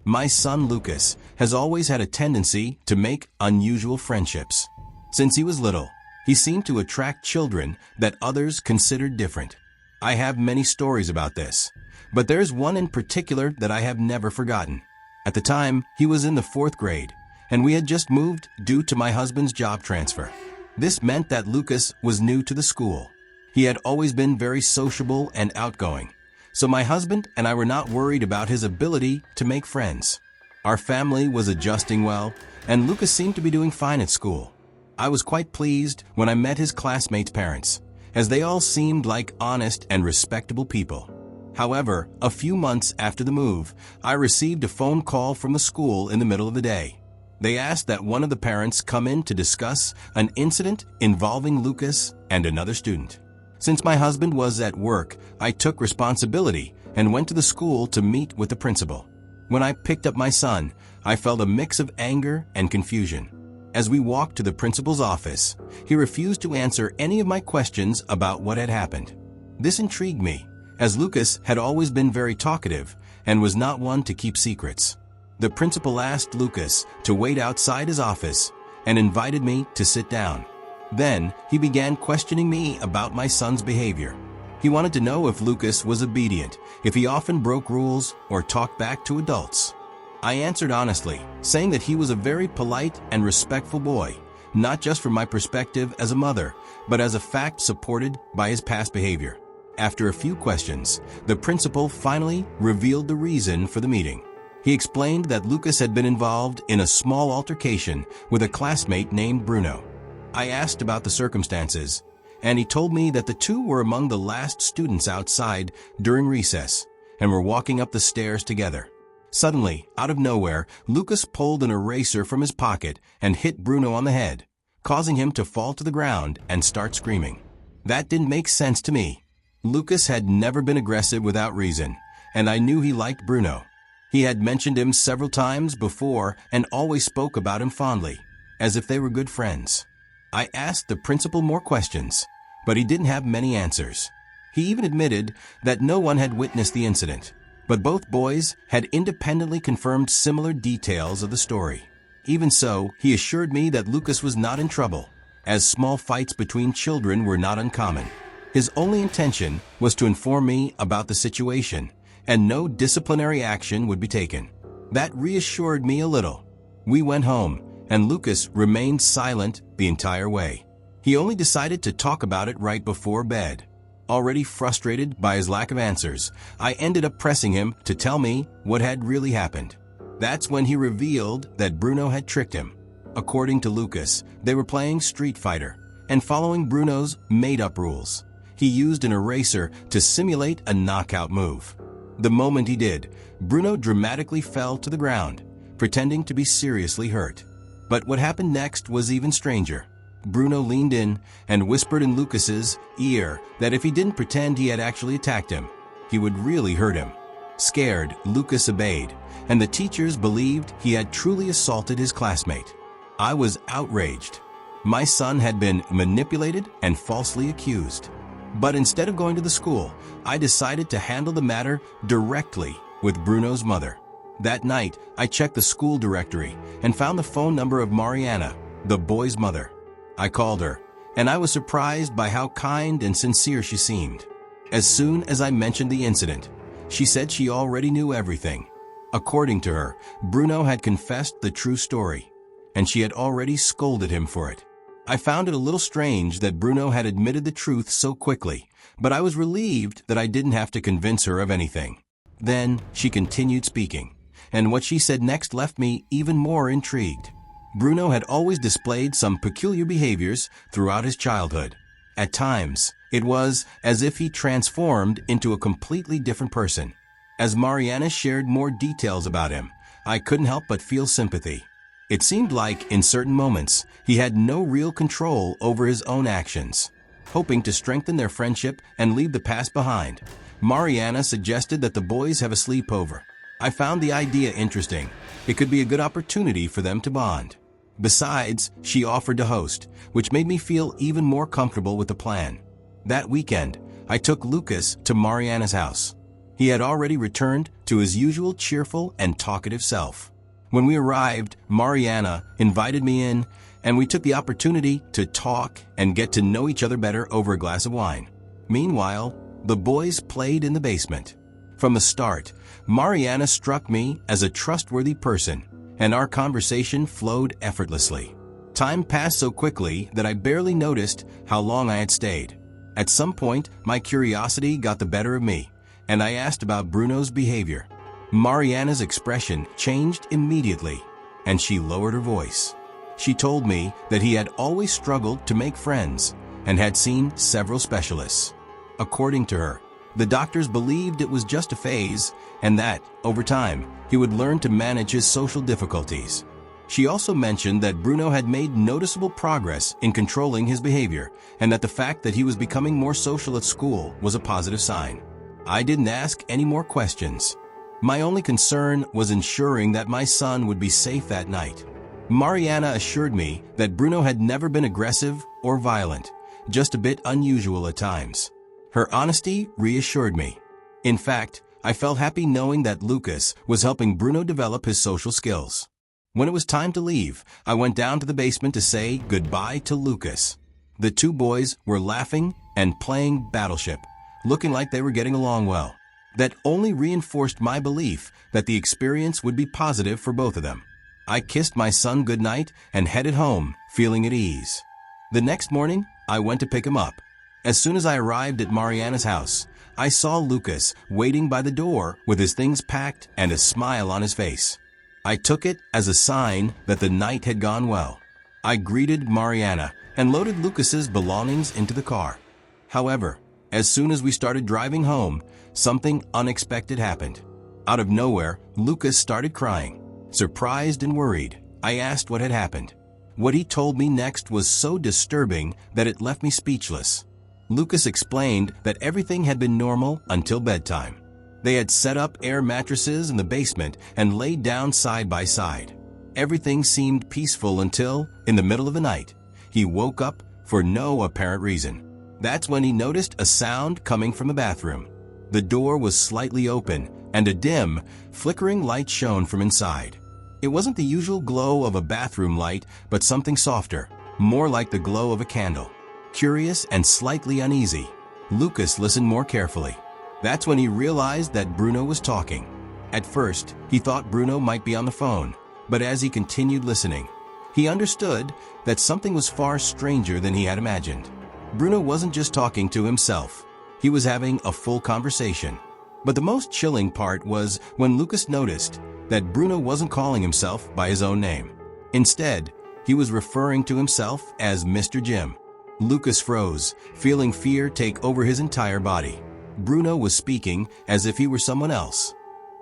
My son Lucas has always had a tendency to make unusual friendships. Since he was little, he seemed to attract children that others considered different. I have many stories about this, but there's one in particular that I have never forgotten. At the time, he was in the 4th grade, and we had just moved due to my husband's job transfer. This meant that Lucas was new to the school. He had always been very sociable and outgoing, so my husband and I were not worried about his ability to make friends. Our family was adjusting well, and Lucas seemed to be doing fine at school. I was quite pleased when I met his classmates' parents, as they all seemed like honest and respectable people. However, a few months after the move, I received a phone call from the school in the middle of the day. They asked that one of the parents come in to discuss an incident involving Lucas and another student. Since my husband was at work, I took responsibility and went to the school to meet with the principal. When I picked up my son, I felt a mix of anger and confusion. As we walked to the principal's office, he refused to answer any of my questions about what had happened. This intrigued me, as Lucas had always been very talkative and was not one to keep secrets. The principal asked Lucas to wait outside his office and invited me to sit down. Then, he began questioning me about my son's behavior. He wanted to know if Lucas was obedient, if he often broke rules or talked back to adults. I answered honestly, saying that he was a very polite and respectful boy, not just from my perspective as a mother, but as a fact supported by his past behavior. After a few questions, the principal finally revealed the reason for the meeting. He explained that Lucas had been involved in a small altercation with a classmate named Bruno. I asked about the circumstances, and he told me that the two were among the last students outside during recess and were walking up the stairs together. Suddenly, out of nowhere, Lucas pulled an eraser from his pocket and hit Bruno on the head, causing him to fall to the ground and start screaming. That didn't make sense to me. Lucas had never been aggressive without reason, and I knew he liked Bruno. He had mentioned him several times before and always spoke about him fondly, as if they were good friends. I asked the principal more questions, but he didn't have many answers. He even admitted that no one had witnessed the incident, but both boys had independently confirmed similar details of the story. Even so, he assured me that Lucas was not in trouble, as small fights between children were not uncommon. His only intention was to inform me about the situation, and no disciplinary action would be taken. That reassured me a little. We went home, and Lucas remained silent the entire way. He only decided to talk about it right before bed. Already frustrated by his lack of answers, I ended up pressing him to tell me what had really happened. That's when he revealed that Bruno had tricked him. According to Lucas, they were playing Street Fighter, and following Bruno's made-up rules. He used an eraser to simulate a knockout move. The moment he did, Bruno dramatically fell to the ground, pretending to be seriously hurt. But what happened next was even stranger. Bruno leaned in and whispered in Lucas's ear that if he didn't pretend he had actually attacked him, he would really hurt him. Scared, Lucas obeyed, and the teachers believed he had truly assaulted his classmate. I was outraged. My son had been manipulated and falsely accused. But instead of going to the school, I decided to handle the matter directly with Bruno's mother. That night, I checked the school directory and found the phone number of Mariana, the boy's mother. I called her, and I was surprised by how kind and sincere she seemed. As soon as I mentioned the incident, she said she already knew everything. According to her, Bruno had confessed the true story, and she had already scolded him for it. I found it a little strange that Bruno had admitted the truth so quickly, but I was relieved that I didn't have to convince her of anything. Then she continued speaking, and what she said next left me even more intrigued. Bruno had always displayed some peculiar behaviors throughout his childhood. At times, it was as if he transformed into a completely different person. As Mariana shared more details about him, I couldn't help but feel sympathy. It seemed like, in certain moments, he had no real control over his own actions. Hoping to strengthen their friendship and leave the past behind, Mariana suggested that the boys have a sleepover. I found the idea interesting. It could be a good opportunity for them to bond. Besides, she offered to host, which made me feel even more comfortable with the plan. That weekend, I took Lucas to Mariana's house. He had already returned to his usual cheerful and talkative self. When we arrived, Mariana invited me in, and we took the opportunity to talk and get to know each other better over a glass of wine. Meanwhile, the boys played in the basement. From the start, Mariana struck me as a trustworthy person, and our conversation flowed effortlessly. Time passed so quickly that I barely noticed how long I had stayed. At some point, my curiosity got the better of me, and I asked about Bruno's behavior. Mariana's expression changed immediately, and she lowered her voice. She told me that he had always struggled to make friends and had seen several specialists. According to her, the doctors believed it was just a phase and that, over time, he would learn to manage his social difficulties. She also mentioned that Bruno had made noticeable progress in controlling his behavior and that the fact that he was becoming more social at school was a positive sign. I didn't ask any more questions. My only concern was ensuring that my son would be safe that night. Mariana assured me that Bruno had never been aggressive or violent, just a bit unusual at times. Her honesty reassured me. In fact, I felt happy knowing that Lucas was helping Bruno develop his social skills. When it was time to leave, I went down to the basement to say goodbye to Lucas. The two boys were laughing and playing Battleship, looking like they were getting along well. That only reinforced my belief that the experience would be positive for both of them. I kissed my son goodnight and headed home, feeling at ease. The next morning, I went to pick him up. As soon as I arrived at Mariana's house, I saw Lucas waiting by the door with his things packed and a smile on his face. I took it as a sign that the night had gone well. I greeted Mariana and loaded Lucas's belongings into the car. However, as soon as we started driving home, something unexpected happened. Out of nowhere, Lucas started crying. Surprised and worried, I asked what had happened. What he told me next was so disturbing that it left me speechless. Lucas explained that everything had been normal until bedtime. They had set up air mattresses in the basement and laid down side by side. Everything seemed peaceful until, in the middle of the night, he woke up for no apparent reason. That's when he noticed a sound coming from the bathroom. The door was slightly open, and a dim, flickering light shone from inside. It wasn't the usual glow of a bathroom light, but something softer, more like the glow of a candle. Curious and slightly uneasy, Lucas listened more carefully. That's when he realized that Bruno was talking. At first, he thought Bruno might be on the phone, but as he continued listening, he understood that something was far stranger than he had imagined. Bruno wasn't just talking to himself. He was having a full conversation. But the most chilling part was when Lucas noticed that Bruno wasn't calling himself by his own name. Instead, he was referring to himself as Mr. Jim. Lucas froze, feeling fear take over his entire body. Bruno was speaking as if he were someone else.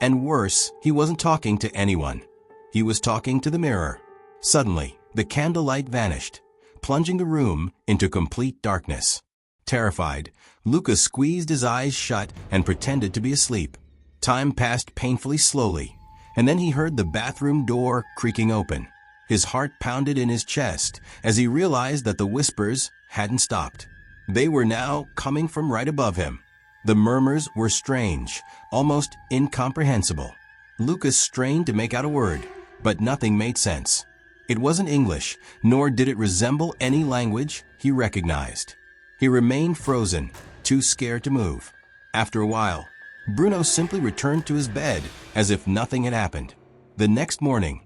And worse, he wasn't talking to anyone. He was talking to the mirror. Suddenly, the candlelight vanished, plunging the room into complete darkness. Terrified, Lucas squeezed his eyes shut and pretended to be asleep. Time passed painfully slowly, and then he heard the bathroom door creaking open. His heart pounded in his chest as he realized that the whispers hadn't stopped. They were now coming from right above him. The murmurs were strange, almost incomprehensible. Lucas strained to make out a word, but nothing made sense. It wasn't English, nor did it resemble any language he recognized. He remained frozen, too scared to move. After a while, Bruno simply returned to his bed as if nothing had happened. The next morning,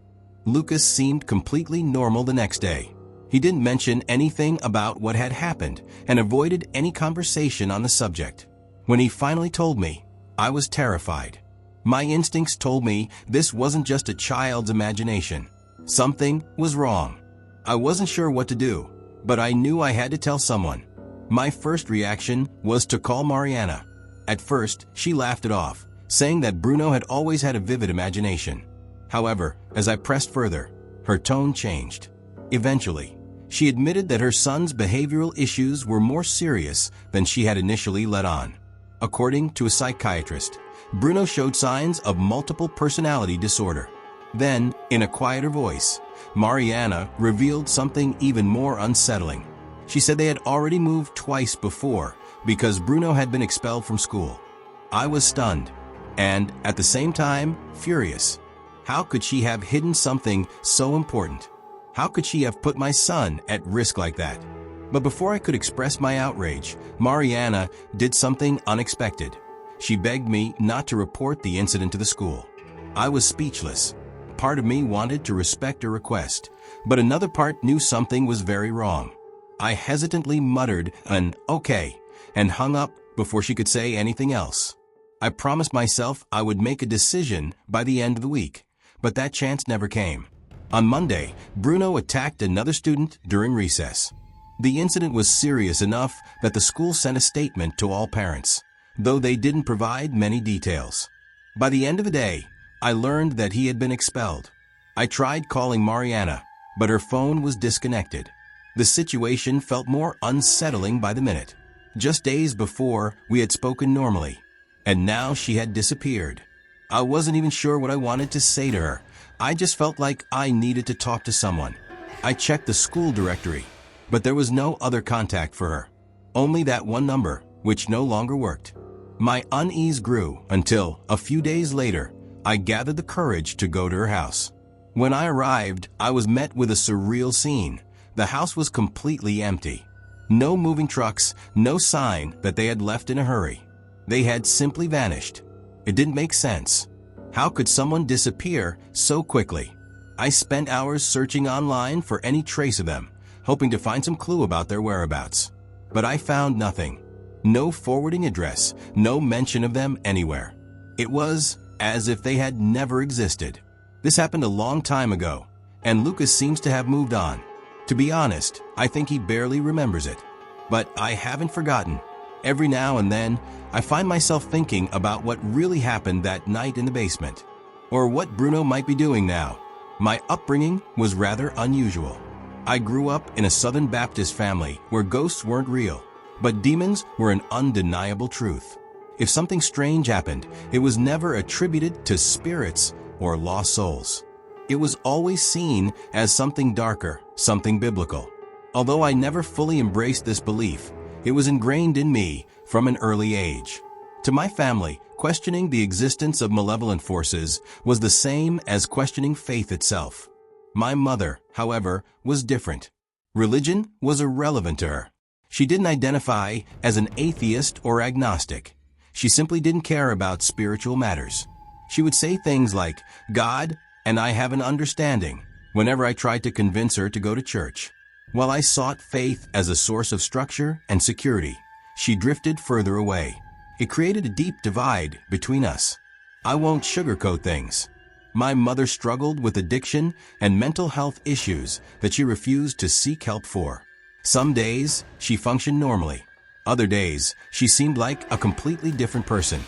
Lucas seemed completely normal the next day. He didn't mention anything about what had happened and avoided any conversation on the subject. When he finally told me, I was terrified. My instincts told me this wasn't just a child's imagination. Something was wrong. I wasn't sure what to do, but I knew I had to tell someone. My first reaction was to call Mariana. At first, she laughed it off, saying that Bruno had always had a vivid imagination. However, as I pressed further, her tone changed. Eventually, she admitted that her son's behavioral issues were more serious than she had initially let on. According to a psychiatrist, Bruno showed signs of multiple personality disorder. Then, in a quieter voice, Mariana revealed something even more unsettling. She said they had already moved twice before because Bruno had been expelled from school. I was stunned. and, at the same time, furious. How could she have hidden something so important? How could she have put my son at risk like that? But before I could express my outrage, Mariana did something unexpected. She begged me not to report the incident to the school. I was speechless. Part of me wanted to respect her request, but another part knew something was very wrong. I hesitantly muttered an "okay" and hung up before she could say anything else. I promised myself I would make a decision by the end of the week, but that chance never came. On Monday, Bruno attacked another student during recess. The incident was serious enough that the school sent a statement to all parents, though they didn't provide many details. By the end of the day, I learned that he had been expelled. I tried calling Mariana, but her phone was disconnected. The situation felt more unsettling by the minute. Just days before, we had spoken normally, and now she had disappeared. I wasn't even sure what I wanted to say to her. I just felt like I needed to talk to someone. I checked the school directory, but there was no other contact for her. Only that one number, which no longer worked. My unease grew until, a few days later, I gathered the courage to go to her house. When I arrived, I was met with a surreal scene. The house was completely empty. No moving trucks, no sign that they had left in a hurry. They had simply vanished. It didn't make sense. How could someone disappear so quickly? I spent hours searching online for any trace of them, hoping to find some clue about their whereabouts. But I found nothing. No forwarding address, no mention of them anywhere. It was as if they had never existed. This happened a long time ago, and Lucas seems to have moved on. To be honest, I think he barely remembers it. But I haven't forgotten. Every now and then, I find myself thinking about what really happened that night in the basement, or what Bruno might be doing now. My upbringing was rather unusual. I grew up in a Southern Baptist family where ghosts weren't real, but demons were an undeniable truth. If something strange happened, it was never attributed to spirits or lost souls. It was always seen as something darker, something biblical. Although I never fully embraced this belief, it was ingrained in me from an early age. To my family, questioning the existence of malevolent forces was the same as questioning faith itself. My mother, however, was different. Religion was irrelevant to her. She didn't identify as an atheist or agnostic. She simply didn't care about spiritual matters. She would say things like, "God and I have an understanding," whenever I tried to convince her to go to church. While I sought faith as a source of structure and security, she drifted further away. It created a deep divide between us. I won't sugarcoat things. My mother struggled with addiction and mental health issues that she refused to seek help for. Some days, she functioned normally. Other days, she seemed like a completely different person.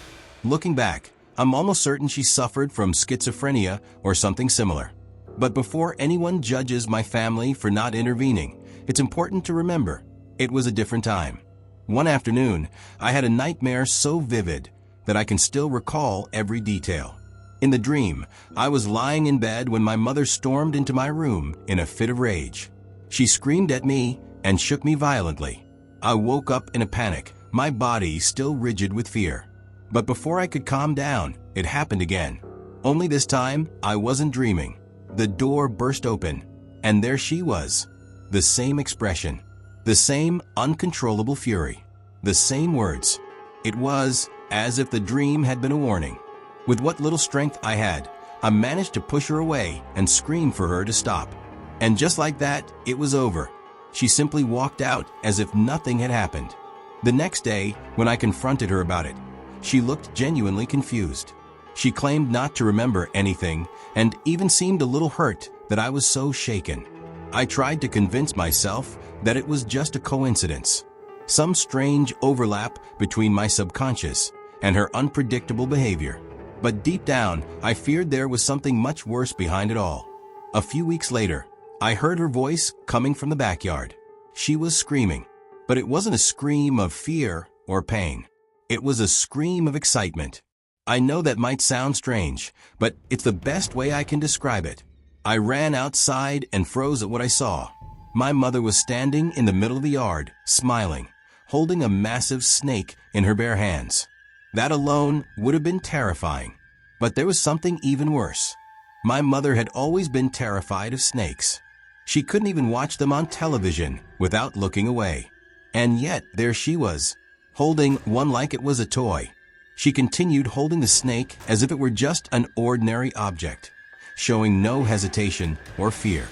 Looking back, I'm almost certain she suffered from schizophrenia or something similar. But before anyone judges my family for not intervening, it's important to remember, it was a different time. One afternoon, I had a nightmare so vivid that I can still recall every detail. In the dream, I was lying in bed when my mother stormed into my room in a fit of rage. She screamed at me and shook me violently. I woke up in a panic, my body still rigid with fear. But before I could calm down, it happened again. Only this time, I wasn't dreaming. The door burst open, and there she was. The same expression, the same uncontrollable fury, the same words. It was as if the dream had been a warning. With what little strength I had, I managed to push her away and scream for her to stop. And just like that, it was over. She simply walked out as if nothing had happened. The next day, when I confronted her about it, she looked genuinely confused. She claimed not to remember anything and even seemed a little hurt that I was so shaken. I tried to convince myself that it was just a coincidence, some strange overlap between my subconscious and her unpredictable behavior. But deep down, I feared there was something much worse behind it all. A few weeks later, I heard her voice coming from the backyard. She was screaming, but it wasn't a scream of fear or pain. It was a scream of excitement. I know that might sound strange, but it's the best way I can describe it. I ran outside and froze at what I saw. My mother was standing in the middle of the yard, smiling, holding a massive snake in her bare hands. That alone would have been terrifying. But there was something even worse. My mother had always been terrified of snakes. She couldn't even watch them on television without looking away. And yet there she was, holding one like it was a toy. She continued holding the snake as if it were just an ordinary object, showing no hesitation or fear.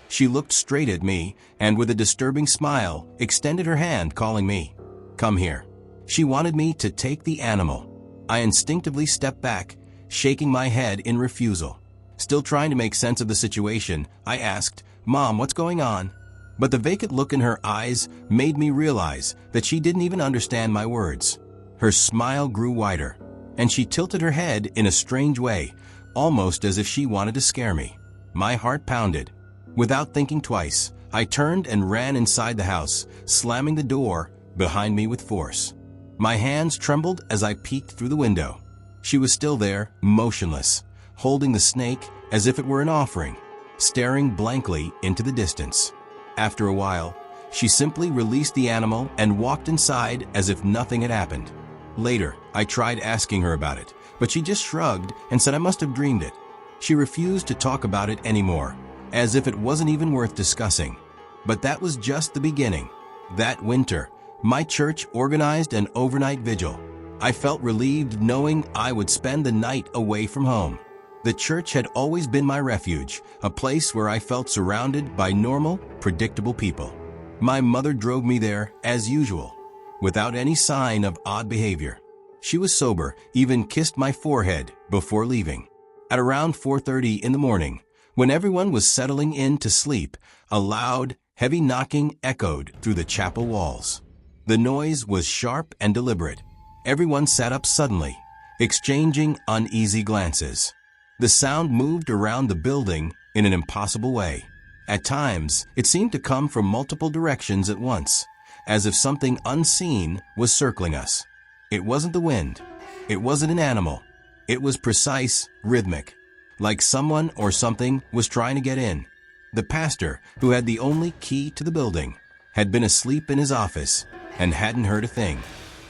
She looked straight at me and with a disturbing smile extended her hand, calling me, "Come here." She wanted me to take the animal. I instinctively stepped back, shaking my head in refusal. Still trying to make sense of the situation, I asked, "Mom, what's going on?" But the vacant look in her eyes made me realize that she didn't even understand my words. Her smile grew wider, and she tilted her head in a strange way, almost as if she wanted to scare me. My heart pounded. Without thinking twice, I turned and ran inside the house, slamming the door behind me with force. My hands trembled as I peeked through the window. She was still there, motionless, holding the snake as if it were an offering, staring blankly into the distance. After a while, she simply released the animal and walked inside as if nothing had happened. Later, I tried asking her about it, but she just shrugged and said I must have dreamed it. She refused to talk about it anymore, as if it wasn't even worth discussing. But that was just the beginning. That winter, my church organized an overnight vigil. I felt relieved knowing I would spend the night away from home. The church had always been my refuge, a place where I felt surrounded by normal, predictable people. My mother drove me there as usual, without any sign of odd behavior. She was sober, even kissed my forehead before leaving. At around 4:30 in the morning, when everyone was settling in to sleep, a loud, heavy knocking echoed through the chapel walls. The noise was sharp and deliberate. Everyone sat up suddenly, exchanging uneasy glances. The sound moved around the building in an impossible way. At times, it seemed to come from multiple directions at once, as if something unseen was circling us. It wasn't the wind. It wasn't an animal. It was precise, rhythmic, like someone or something was trying to get in. The pastor, who had the only key to the building, had been asleep in his office and hadn't heard a thing.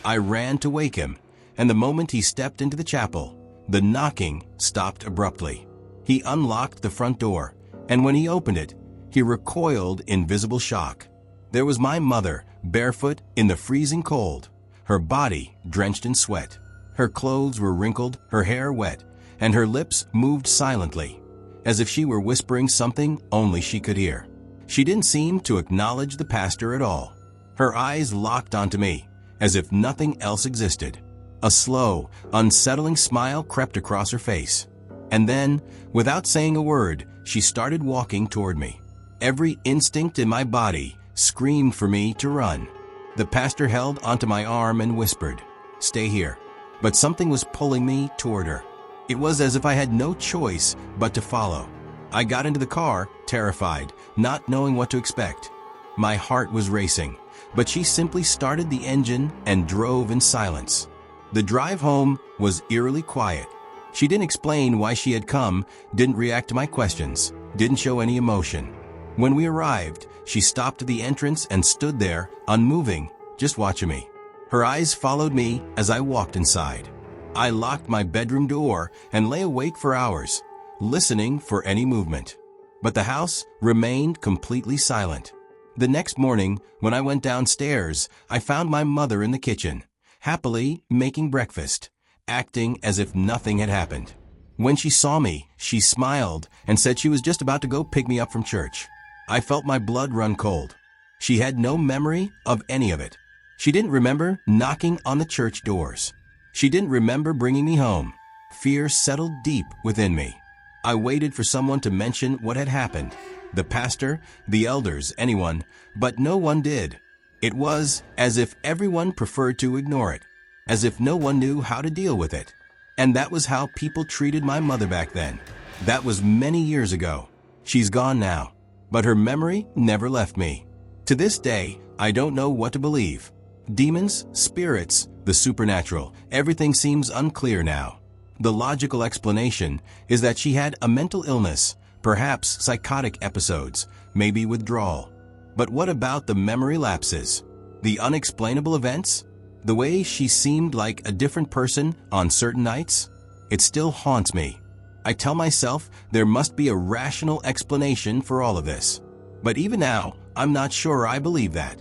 I ran to wake him, and the moment he stepped into the chapel, the knocking stopped abruptly. He unlocked the front door, and when he opened it, he recoiled in visible shock. There was my mother, barefoot in the freezing cold, her body drenched in sweat. Her clothes were wrinkled, her hair wet, and her lips moved silently, as if she were whispering something only she could hear. She didn't seem to acknowledge the pastor at all. Her eyes locked onto me, as if nothing else existed. A slow, unsettling smile crept across her face. And then, without saying a word, she started walking toward me. Every instinct in my body screamed for me to run. The pastor held onto my arm and whispered, "Stay here." But something was pulling me toward her. It was as if I had no choice but to follow. I got into the car, terrified, not knowing what to expect. My heart was racing, but she simply started the engine and drove in silence. The drive home was eerily quiet. She didn't explain why she had come, didn't react to my questions, didn't show any emotion. When we arrived, she stopped at the entrance and stood there, unmoving, just watching me. Her eyes followed me as I walked inside. I locked my bedroom door and lay awake for hours, listening for any movement. But the house remained completely silent. The next morning, when I went downstairs, I found my mother in the kitchen, happily making breakfast, acting as if nothing had happened. When she saw me, she smiled and said she was just about to go pick me up from church. I felt my blood run cold. She had no memory of any of it. She didn't remember knocking on the church doors. She didn't remember bringing me home. Fear settled deep within me. I waited for someone to mention what had happened. The pastor, the elders, anyone, but no one did. It was as if everyone preferred to ignore it, as if no one knew how to deal with it. And that was how people treated my mother back then. That was many years ago. She's gone now, but her memory never left me. To this day, I don't know what to believe. Demons, spirits, the supernatural, everything seems unclear now. The logical explanation is that she had a mental illness, perhaps psychotic episodes, maybe withdrawal. But what about the memory lapses? The unexplainable events? The way she seemed like a different person on certain nights? It still haunts me. I tell myself there must be a rational explanation for all of this. But even now, I'm not sure I believe that.